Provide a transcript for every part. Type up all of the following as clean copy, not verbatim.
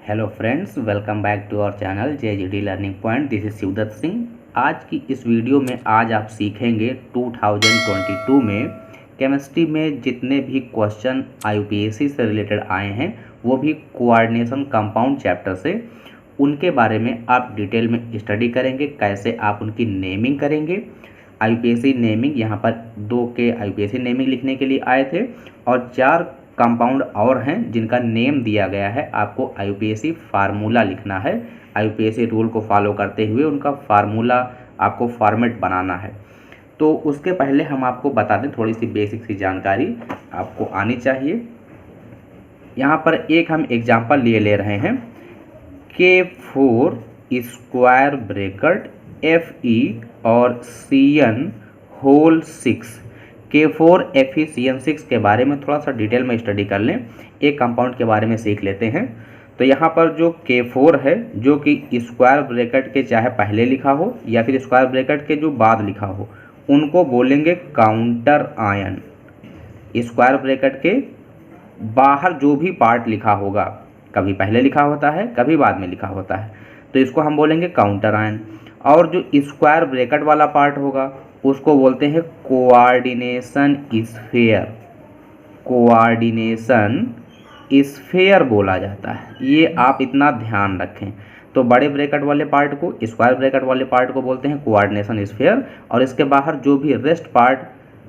Hello friends, welcome back to our channel JGD learning point. This is Shivdutt Singh. आज की इस video में आज आप सीखेंगे 2022 में केमिस्ट्री में जितने भी क्वेश्चन IUPAC से रिलेटेड आए हैं, वो भी कोऑर्डिनेशन कंपाउंड चैप्टर से, उनके बारे में आप डिटेल में स्टडी करेंगे। कैसे आप उनकी नेमिंग करेंगे। IUPAC नेमिंग, यहाँ पर 2 के IUPAC नेमिंग लिखने के लिए आए थे और 4 कंपाउंड और हैं जिनका नेम दिया गया है। आपको IUPAC फार्मूला लिखना है। IUPAC रूल को फॉलो करते हुए उनका फार्मूला आपको फॉर्मेट बनाना है। तो उसके पहले हम आपको बता दें, थोड़ी सी बेसिक सी जानकारी आपको आनी चाहिए। यहाँ पर एक हम एग्जाम्पल ले रहे हैं K4 स्क्वायर ब्रैकेट FE और CN whole 6। K4 FE CN 6 के बारे में थोड़ा सा डिटेल में स्टडी कर लें, एक कंपाउंड के बारे में सीख लेते हैं। तो यहाँ पर जो K4 है, जो कि स्क्वायर ब्रैकेट के चाहे पहले लिखा हो या फिर स्क्वायर ब्रैकेट के जो बाद लिखा हो, उनको बोलेंगे काउंटर आयन। स्क्वायर ब्रैकेट के बाहर जो भी पार्ट लिखा होगा, कभी पहले लिखा होता है, कभी बाद में लिखा होता है, तो इसको हम बोलेंगे काउंटर आयन। और जो स्क्वायर ब्रैकेट वाला पार्ट होगा उसको बोलते हैं कोऑर्डिनेशन स्फीयर। कोऑर्डिनेशन स्फीयर बोला जाता है। ये आप इतना ध्यान रखें। तो बड़े ब्रैकेट वाले पार्ट को, स्क्वायर ब्रैकेट वाले पार्ट को बोलते हैं कोऑर्डिनेशन स्फीयर, और इसके बाहर जो भी rest part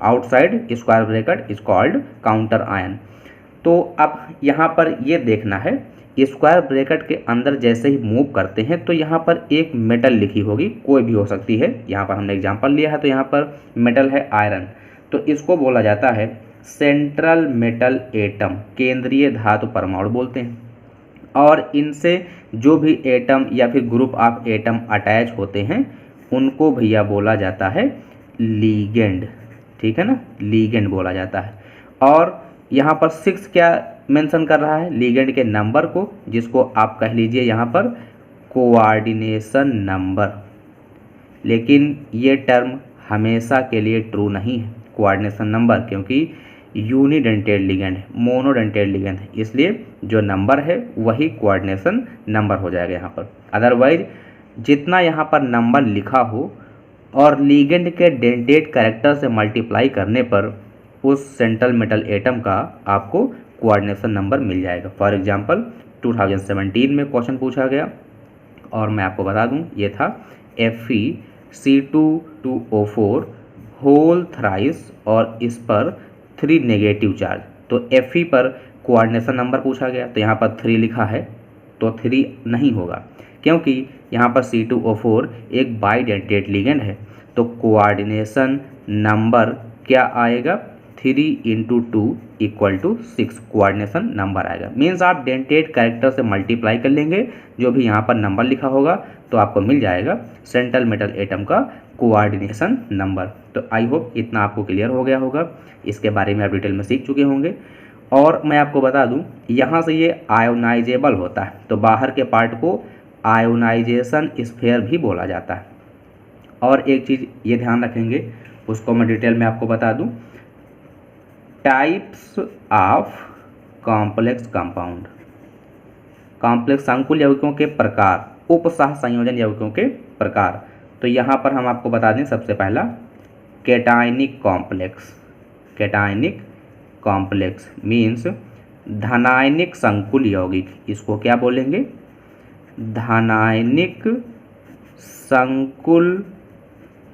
outside square bracket is called counter ion. तो अब यहाँ पर ये देखना है, स्क्वायर ब्रैकेट के अंदर जैसे ही मूव करते हैं तो यहाँ पर एक मेटल लिखी होगी, कोई भी हो सकती है। यहाँ पर हमने एग्जांपल लिया है तो यहाँ पर मेटल है आयरन, तो इसको बोला जाता है सेंट्रल मेटल एटम, केंद्रीय धातु परमाणु बोलते हैं। और इनसे जो भी एटम या फिर ग्रुप ऑफ एटम अटैच होते हैं उनको भैया बोला जाता है लीगेंड। ठीक है ना, लीगेंड बोला जाता है। और यहाँ पर 6 क्या मेंशन कर रहा है? लीगेंड के नंबर को, जिसको आप कह लीजिए यहाँ पर कोऑर्डिनेशन नंबर। लेकिन ये टर्म हमेशा के लिए ट्रू नहीं है, कोऑर्डिनेशन नंबर, क्योंकि यूनिडेंटेड लिगेंड है, मोनोडेंटेड लिगेंड है, इसलिए जो नंबर है वही कोऑर्डिनेशन नंबर हो जाएगा यहाँ पर। अदरवाइज जितना यहाँ पर नंबर लिखा हो और लिगेंड के डेंटेड कैरेक्टर से मल्टीप्लाई करने पर उस सेंट्रल मेटल एटम का आपको कोऑर्डिनेशन नंबर मिल जाएगा। फॉर एग्जांपल 2017 में क्वेश्चन पूछा गया और मैं आपको बता दूं, ये था FeC22O4 होल थ्राइस और इस पर 3 नेगेटिव चार्ज। तो Fe पर कोऑर्डिनेशन नंबर पूछा गया तो यहाँ पर 3 लिखा है, तो 3 नहीं होगा, क्योंकि यहाँ पर C2O4 एक बाइडेंटेड लिगेंड है। तो कोऑर्डिनेशन नंबर क्या आएगा? 3 × 2 = 6 कोऑर्डिनेशन नंबर आएगा। मीन्स आप डेंटेड कैरेक्टर से मल्टीप्लाई कर लेंगे, जो भी यहाँ पर नंबर लिखा होगा तो आपको मिल जाएगा सेंट्रल मेटल एटम का कोऑर्डिनेशन नंबर। तो आई होप इतना आपको क्लियर हो गया होगा, इसके बारे में आप डिटेल में सीख चुके होंगे। और मैं आपको बता दूं, यहाँ से ये आयोनाइजेबल होता है, तो बाहर के पार्ट को आयोनाइजेशन स्फीयर भी बोला जाता है। और एक चीज़ ये ध्यान रखेंगे, उसको मैं डिटेल में आपको बता दूं, types of complex compound, complex संकुल यौगिकों के प्रकार, उपसह संयोजन यौगिकों के प्रकार। तो यहाँ पर हम आपको बता दें, सबसे पहला cationic complex. Cationic complex means धनायनिक संकुल यौगिक, इसको क्या बोलेंगे? धनायनिक संकुल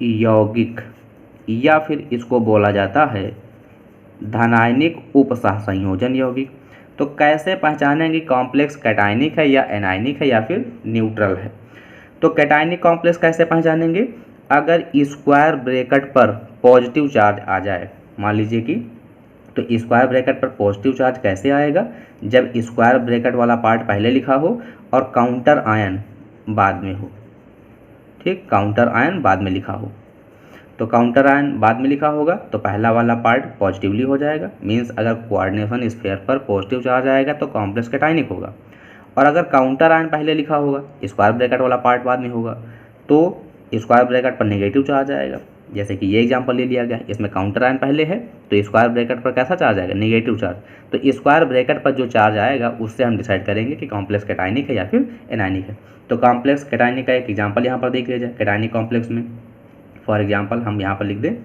यौगिक, या फिर इसको बोला जाता है धनायनिक उपसह संयोजन यौगिक। तो कैसे पहचानेंगे कॉम्प्लेक्स कैटायनिक है या एनायनिक है या फिर न्यूट्रल है? तो कैटायनिक कॉम्प्लेक्स कैसे पहचानेंगे? अगर स्क्वायर ब्रैकेट पर पॉजिटिव चार्ज आ जाए, मान लीजिए कि, तो स्क्वायर ब्रैकेट पर पॉजिटिव चार्ज कैसे आएगा? जब स्क्वायर ब्रैकेट वाला पार्ट पहले लिखा हो और काउंटर आयन बाद में हो। ठीक, काउंटर आयन बाद में लिखा हो, तो काउंटर आयन बाद में लिखा होगा तो पहला वाला पार्ट पॉजिटिवली हो जाएगा। मीन्स अगर कोऑर्डिनेशन स्फीयर पर पॉजिटिव चार्ज आएगा तो कॉम्प्लेक्स कैटायनिक होगा। और अगर काउंटर आयन पहले लिखा होगा, स्क्वायर ब्रैकेट वाला पार्ट बाद में होगा, तो स्क्वायर ब्रैकेट पर नेगेटिव चार्ज आएगा। जैसे कि ये एग्जांपल ले लिया गया, इसमें काउंटर आयन पहले है तो स्क्वायर ब्रैकेट पर कैसा चार्ज आएगा, नेगेटिव चार्ज। तो स्क्वायर ब्रैकेट पर जो चार्ज आएगा उससे हम डिसाइड करेंगे कि कॉम्प्लेक्स कैटायनिक है या फिर एनायनिक है। तो कॉम्प्लेक्स कैटायनिक का एक एग्जाम्पल यहाँ पर देख लिया जाए। कैटायनिक कॉम्प्लेक्स में फॉर एग्जाम्पल हम यहाँ पर लिख दें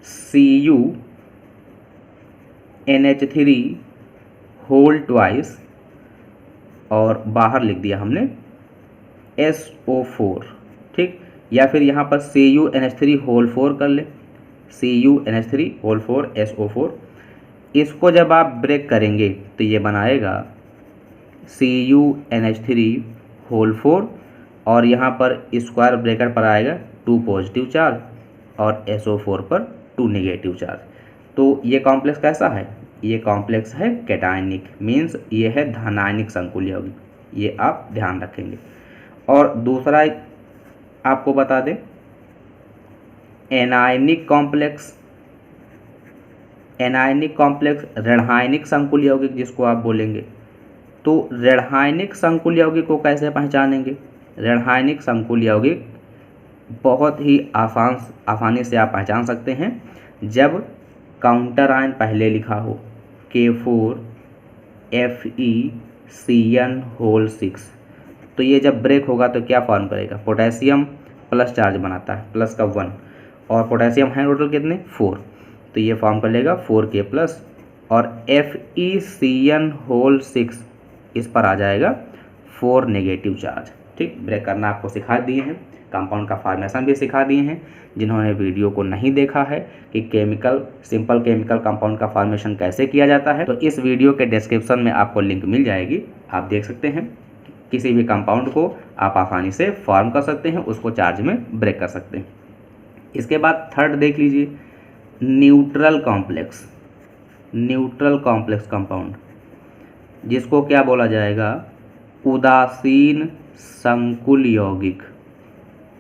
CuNH3 होल ट्वाइस और बाहर लिख दिया हमने SO4, ठीक। या फिर यहाँ पर CuNH3 होल 4 कर ले, CuNH3 होल 4 SO4। इसको जब आप ब्रेक करेंगे तो ये बनाएगा CuNH3 होल 4 और यहाँ पर स्क्वायर ब्रैकेट पर आएगा 2 पॉजिटिव चार्ज और SO4 पर 2 नेगेटिव चार्ज। तो ये कॉम्प्लेक्स कैसा है, ये कॉम्प्लेक्स है कैटायनिक, मीन्स ये है धनायनिक संकुल यौगिक, ये आप ध्यान रखेंगे। और दूसरा आपको बता दें एनायनिक कॉम्प्लेक्स, एनायनिक कॉम्प्लेक्स ऋणायनिक संकुल यौगिक जिसको आप बोलेंगे। तो ऋणायनिक संकुल यौगिक को कैसे पहचानेंगे, ऋणायनिक संकुल यौगिक बहुत ही आसानी से आप पहचान सकते हैं जब काउंटर आयन पहले लिखा हो K4FeCN होल 6। तो ये जब ब्रेक होगा तो क्या फॉर्म करेगा, पोटेशियम प्लस चार्ज बनाता है, प्लस का 1 और पोटेशियम है टोटल कितने 4, तो ये फॉर्म कर लेगा 4K प्लस और FeCN होल 6 इस पर आ जाएगा 4 नेगेटिव चार्ज, ठीक। ब्रेक करना आपको सिखा दिए हैं, कंपाउंड का फॉर्मेशन भी सिखा दिए हैं। जिन्होंने वीडियो को नहीं देखा है कि सिंपल केमिकल कंपाउंड का फॉर्मेशन कैसे किया जाता है, तो इस वीडियो के डिस्क्रिप्शन में आपको लिंक मिल जाएगी, आप देख सकते हैं। किसी भी कंपाउंड को आप आसानी से फॉर्म कर सकते हैं, उसको चार्ज में ब्रेक कर सकते हैं। इसके बाद थर्ड देख लीजिए neutral complex, neutral complex compound जिसको क्या बोला जाएगा, उदासीन संकुल यौगिक।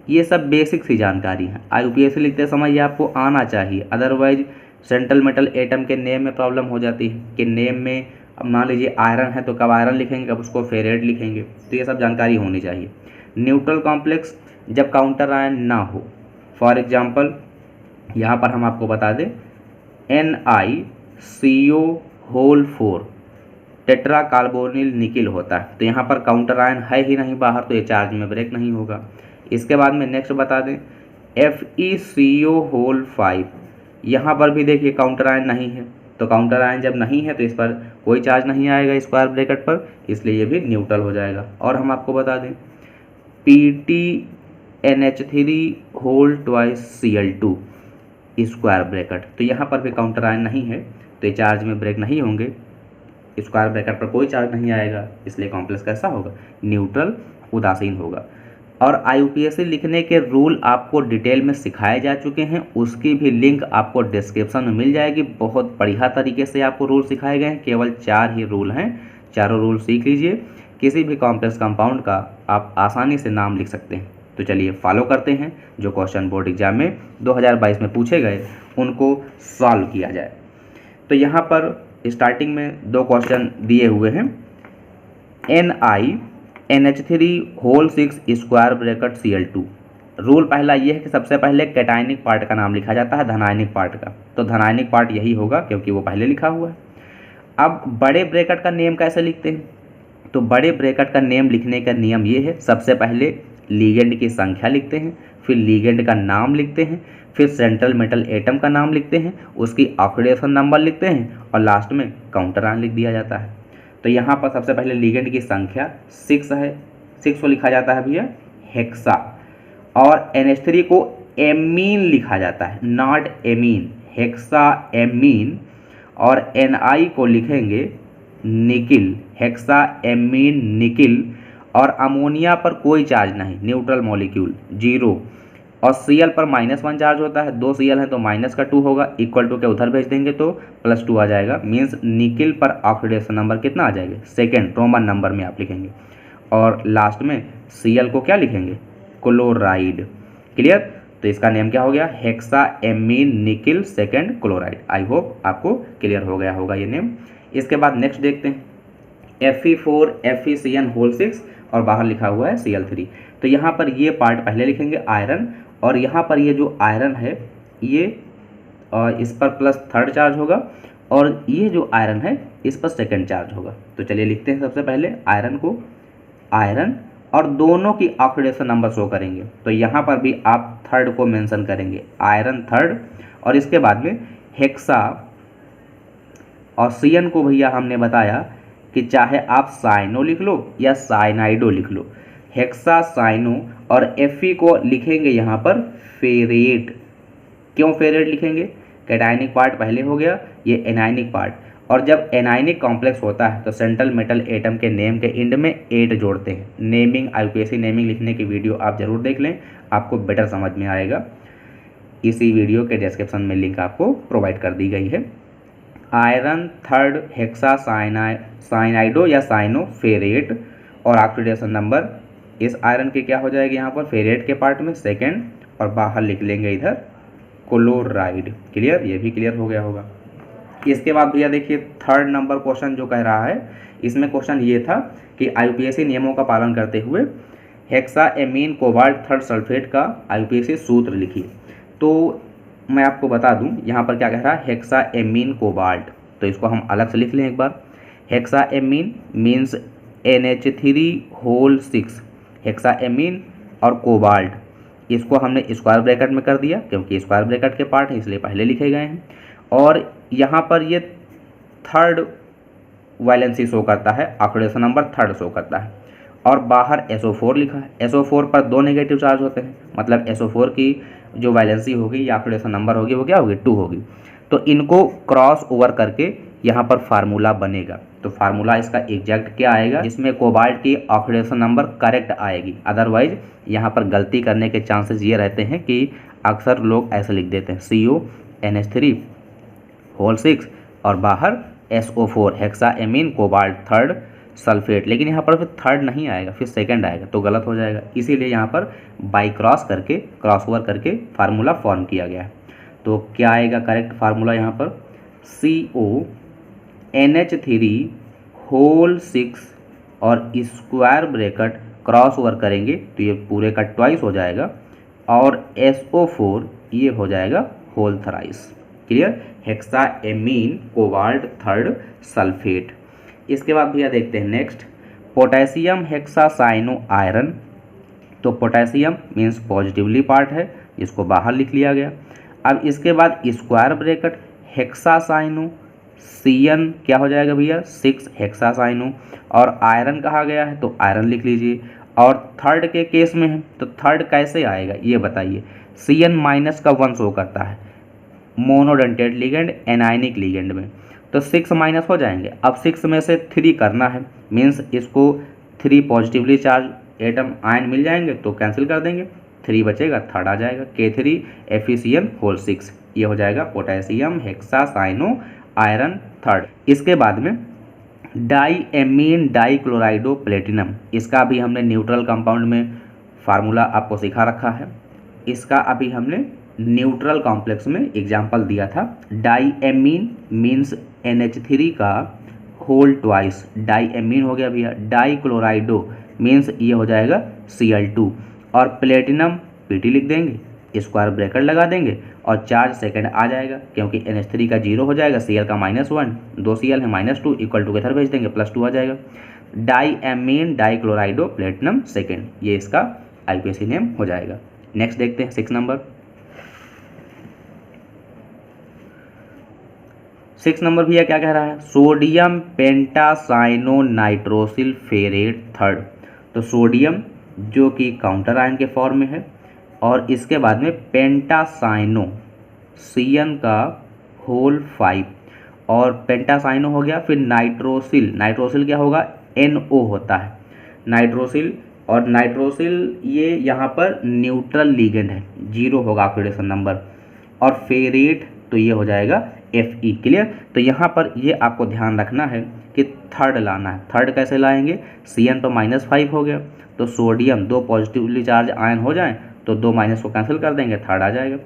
ये सब बेसिक सी जानकारी है, IUPAC लिखते समय ये आपको आना चाहिए, अदरवाइज सेंट्रल मेटल एटम के नेम में प्रॉब्लम हो जाती है कि नेम में मान लीजिए आयरन है तो कब आयरन लिखेंगे, कब उसको फेरेट लिखेंगे, तो ये सब जानकारी होनी चाहिए। न्यूट्रल कॉम्प्लेक्स जब काउंटर आयन ना हो, फॉर एग्जांपल यहाँ पर हम आपको बता दें NiCO whole 4 tetra carbonyl nickel होता है, तो यहाँ पर काउंटर आयन है ही नहीं बाहर, तो ये चार्ज में ब्रेक नहीं होगा। इसके बाद में नेक्स्ट बता दें FeCO होल 5, यहाँ पर भी देखिए काउंटर आयन नहीं है, तो काउंटर आयन जब नहीं है तो इस पर कोई चार्ज नहीं आएगा स्क्वायर ब्रैकेट पर, इसलिए ये भी न्यूट्रल हो जाएगा। और हम आपको बता दें PTNH3 whole twice Cl2 square bracket, तो यहाँ पर भी काउंटर आयन नहीं है, तो ये चार्ज में ब्रेक नहीं होंगे, स्क्वायर ब्रैकेट पर कोई चार्ज नहीं आएगा, इसलिए कॉम्प्लेक्स कैसा होगा, न्यूट्रल, उदासीन होगा। और IUPAC लिखने के रूल आपको डिटेल में सिखाए जा चुके हैं, उसकी भी लिंक आपको डिस्क्रिप्शन में मिल जाएगी। बहुत बढ़िया तरीके से आपको रूल सिखाए गए हैं, केवल 4 ही रूल हैं, चारों रूल सीख लीजिए। किसी भी कॉम्प्लेक्स कंपाउंड का आप आसानी से नाम लिख सकते हैं। तो चलिए फॉलो करते हैं, जो क्वेश्चन बोर्ड एग्जाम में 2022 में पूछे गए उनको सॉल्व किया जाए। तो यहाँ पर स्टार्टिंग में 2 क्वेश्चन दिए हुए हैं, NiNH3 whole 6 square bracket Cl2। Rule पहला ये है कि सबसे पहले कैटायनिक पार्ट का नाम लिखा जाता है धनायनिक पार्ट का, तो धनायनिक पार्ट यही होगा क्योंकि वो पहले लिखा हुआ है। अब बड़े ब्रैकेट का नेम कैसे लिखते हैं, तो बड़े ब्रैकेट का नेम लिखने का नियम ये है, सबसे पहले लीगेंड की संख्या लिखते हैं, फिर लीगेंड का नाम लिखते हैं, फिर सेंट्रल मेटल एटम का नाम लिखते हैं, उसकी ऑक्सीडेशन नंबर लिखते हैं और लास्ट में काउंटर आयन लिख दिया जाता है। तो यहाँ पर सबसे पहले लीगेंड की संख्या 6 है, 6 को लिखा जाता है भैया हेक्सा, और NH3 को एमीन लिखा जाता है, नॉट एमीन, हेक्सा एमीन। और Ni को लिखेंगे निकिल, हेक्सा एमीन निकिल। और अमोनिया पर कोई चार्ज नहीं, न्यूट्रल मॉलिक्यूल 0, और Cl पर -1 चार्ज होता है, 2 Cl है तो -2 होगा, इक्वल टू के उधर भेज देंगे तो +2 आ जाएगा, मीन्स निकिल पर ऑक्सीडेशन नंबर कितना आ जाएगा, सेकेंड रोमन नंबर में आप लिखेंगे। और लास्ट में Cl को क्या लिखेंगे, क्लोराइड। क्लियर, तो इसका नेम क्या हो गया, hexa amine nickel second chloride. I hope आपको क्लियर हो गया होगा ये नेम। इसके बाद नेक्स्ट देखते हैं Fe4FeCN होल 6 और बाहर लिखा हुआ है Cl3। तो यहाँ पर ये पार्ट पहले लिखेंगे आयरन और यहाँ पर ये जो आयरन है ये इस पर प्लस थर्ड चार्ज होगा और ये जो आयरन है इस पर सेकंड चार्ज होगा। तो चलिए लिखते हैं सबसे पहले आयरन को, आयरन, और दोनों की ऑक्सीडेशन नंबर शो करेंगे। तो यहाँ पर भी आप थर्ड को मेंशन करेंगे, आयरन थर्ड, और इसके बाद में हेक्सा और सियन को भैया हमने बताया कि चाहे आप साइनो लिख लो या साइनाइडो लिख लो, हेक्सा साइनो, और Fe को लिखेंगे यहाँ पर फेरेट। क्यों फेरेट लिखेंगे? कैटायनिक पार्ट पहले हो गया, ये एनायनिक पार्ट, और जब एनायनिक कॉम्प्लेक्स होता है तो सेंट्रल मेटल एटम के नेम के एंड में 8 जोड़ते हैं। नेमिंग, IUPAC नेमिंग लिखने की वीडियो आप ज़रूर देख लें, आपको बेटर समझ में आएगा। इसी वीडियो के डिस्क्रिप्शन में लिंक आपको प्रोवाइड कर दी गई है। आयरन थर्ड हेक्सा साइनाइडो या साइनो फेरेट, और ऑक्सीडेशन नंबर इस आयरन के क्या हो जाएगी यहाँ पर फेरेट के पार्ट में सेकेंड, और बाहर लिख लेंगे इधर क्लोराइड। क्लियर? ये भी क्लियर हो गया होगा। इसके बाद भैया देखिए थर्ड नंबर क्वेश्चन जो कह रहा है, इसमें क्वेश्चन ये था कि IUPAC नियमों का पालन करते हुए hexa amine cobalt third sulphate का IUPAC सूत्र लिखिए। तो मैं आपको बता दूं यहाँ पर क्या कह रहा है, हेक्सा एमीन कोबाल्ट, तो इसको हम अलग से लिख लें एक बार। Hexa amine means NH3 6, hexa amine और कोबाल्ट, इसको हमने स्क्वायर ब्रैकेट में कर दिया क्योंकि स्क्वायर ब्रैकेट के पार्ट हैं इसलिए पहले लिखे गए हैं। और यहाँ पर ये थर्ड वैलेंसी शो करता है, ऑक्सीडेशन नंबर थर्ड शो करता है, और बाहर SO4 लिखा है। SO4 पर 2 नेगेटिव चार्ज होते हैं, मतलब SO4 की जो वैलेंसी होगी या ऑक्सीडेशन नंबर होगी वो क्या होगी, 2 होगी। तो इनको क्रॉस ओवर करके यहाँ पर फार्मूला बनेगा। तो फार्मूला इसका एग्जैक्ट क्या आएगा, जिसमें कोबाल्ट की ऑक्सीडेशन नंबर करेक्ट आएगी। अदरवाइज यहाँ पर गलती करने के चांसेस ये रहते हैं कि अक्सर लोग ऐसे लिख देते हैं CONH3 होल 6 और बाहर SO4 hexa amine cobalt third sulphate, लेकिन यहाँ पर फिर थर्ड नहीं आएगा, फिर सेकंड आएगा, तो गलत हो जाएगा। इसीलिए यहाँ पर बाई क्रॉस करके, क्रॉस ओवर करके फार्मूला फॉर्म किया गया है। तो क्या आएगा करेक्ट फार्मूला यहाँ पर, CONH3 होल 6 और स्क्वायर ब्रैकेट क्रॉस ओवर करेंगे तो ये पूरे का ट्वाइस हो जाएगा, और SO4 ये हो जाएगा whole thrice. Clear? Hexa amine cobalt third sulphate. इसके बाद भैया देखते हैं next, potassium hexa cyano iron. तो पोटेशियम मीन्स पॉजिटिवली पार्ट है, जिसको बाहर लिख लिया गया। अब इसके बाद square bracket hexa cyano, CN क्या हो जाएगा भैया 6 हेक्सा साइनो, और आयरन कहा गया है तो आयरन लिख लीजिए। और थर्ड के केस में है तो थर्ड कैसे आएगा ये बताइए। CN माइनस का 1 शो करता है मोनोडेंटेट लिगेंड एनायनिक लिगेंड में, तो 6 माइनस हो जाएंगे। अब 6 में से 3 करना है, मीन्स इसको 3 पॉजिटिवली चार्ज एटम आयन मिल जाएंगे तो कैंसिल कर देंगे, 3 बचेगा, थर्ड आ जाएगा K3 FeCN होल 6, ये हो जाएगा potassium hexa cyano iron third. इसके बाद में di amine di chlorido platinum, इसका भी हमने न्यूट्रल कंपाउंड में फार्मूला आपको सिखा रखा है। इसका अभी हमने न्यूट्रल कॉम्प्लेक्स में एग्जाम्पल दिया था। डाई एमीन मीन्स NH3 का होल ट्वाइस, डाई एमीन हो गया भैया। डाई क्लोराइडो मीन्स ये हो जाएगा Cl2, और प्लेटिनम Pt लिख देंगे, स्क्वायर ब्रैकेट लगा देंगे और चार्ज सेकंड आ जाएगा क्योंकि NH3 का 0 हो जाएगा, Cl का -1, 2 Cl है -2 इक्वल टू इधर भेज देंगे +2 आ जाएगा। Die amine di chlorido platinum second, ये इसका IUPAC नेम हो जाएगा। नेक्स्ट देखते हैं 6 नंबर। 6 नंबर भैया क्या कह रहा है, sodium pentacyano nitrosyl ferrate third. तो सोडियम जो कि काउंटर आयन के फॉर्म में है, और इसके बाद में पेंटासाइनो CN का होल 5, और पेंटासाइनो हो गया। फिर नाइट्रोसिल, नाइट्रोसिल क्या होगा NO होता है नाइट्रोसिल, और नाइट्रोसिल ये यहाँ पर न्यूट्रल लिगेंड है, 0 होगा ऑक्सीडेशन नंबर, और फेरेट तो ये हो जाएगा Fe। क्लियर? तो यहाँ पर ये आपको ध्यान रखना है कि थर्ड लाना है। थर्ड कैसे लाएंगे, CN तो -5 हो गया, तो सोडियम 2 पॉजिटिवली चार्ज आयन हो जाएं तो 2 माइनस को कैंसिल कर देंगे, थर्ड आ जाएगा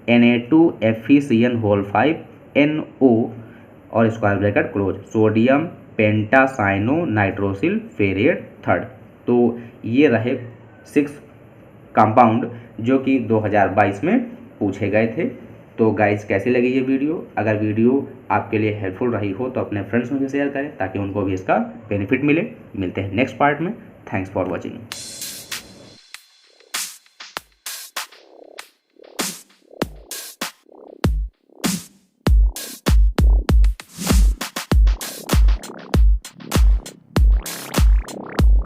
Na2FeCN होल 5 NO और square bracket close, sodium pentacyano nitrosyl ferrate third. तो ये रहे 6 कंपाउंड जो कि 2022 में पूछे गए थे। तो गाइस कैसी लगी ये वीडियो? अगर वीडियो आपके लिए हेल्पफुल रही हो तो अपने फ्रेंड्स में भी शेयर करें ताकि उनको भी इसका बेनिफिट मिले। मिलते हैं नेक्स्ट पार्ट में। Thanks for watching.